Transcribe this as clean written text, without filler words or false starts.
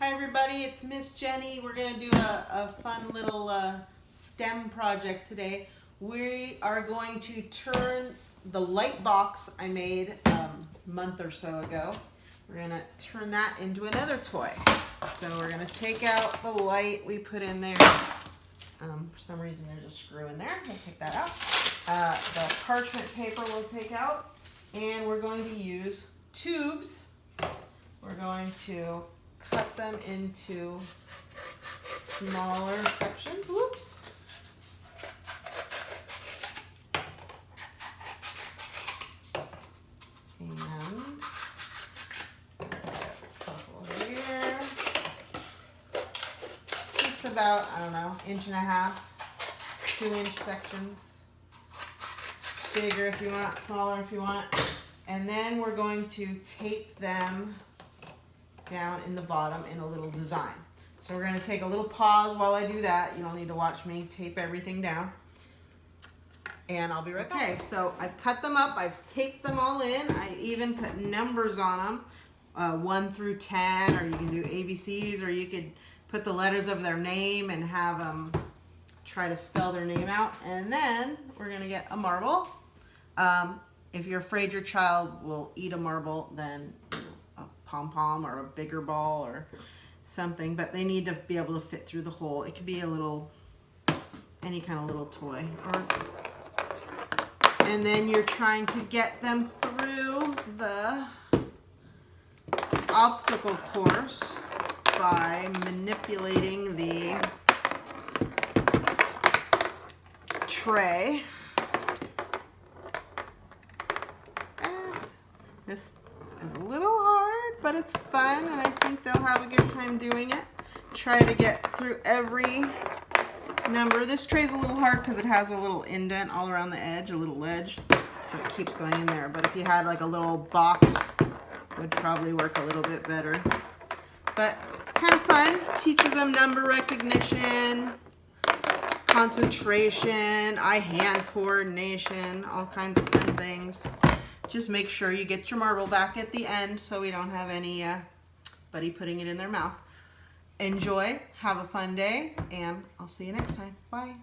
Hi everybody, it's Miss Jenny. We're going to do a fun little STEM project today. We are going to turn the light box I made a month or so ago. We're going to turn that into another toy. So we're going to take out the light we put in there. For some reason there's a screw in there. We'll take that out. The parchment paper we'll take out. And we're going to use tubes. We're going to cut them into smaller sections. Whoops. And a couple here. Just about, I don't know, 1.5 inches, 2-inch sections. Bigger if you want, smaller if you want. And then we're going to tape them down in the bottom in a little design. So we're going to take a little pause while I do that. You don't need to watch me tape everything down. And I'll be right back. Okay, so I've cut them up. I've taped them all in. I even put numbers on them, 1 through 10, or you can do ABCs, or you could put the letters of their name and have them try to spell their name out. And then we're going to get a marble. If you're afraid your child will eat a marble, then a pom-pom or a bigger ball or something, but they need to be able to fit through the hole. It could be a little, any kind of little toy. And then you're trying to get them through the obstacle course by manipulating the tray. This is a little hard, but it's fun, and I think they'll have a good time doing it. Try to get through every number. This tray's a little hard because it has a little indent all around the edge, a little ledge, so it keeps going in there. But if you had like a little box, it would probably work a little bit better. But it's kind of fun. Teaches them number recognition, concentration, eye-hand coordination, all kinds of fun things. Just make sure you get your marble back at the end so we don't have anybody putting it in their mouth. Enjoy, have a fun day, and I'll see you next time. Bye.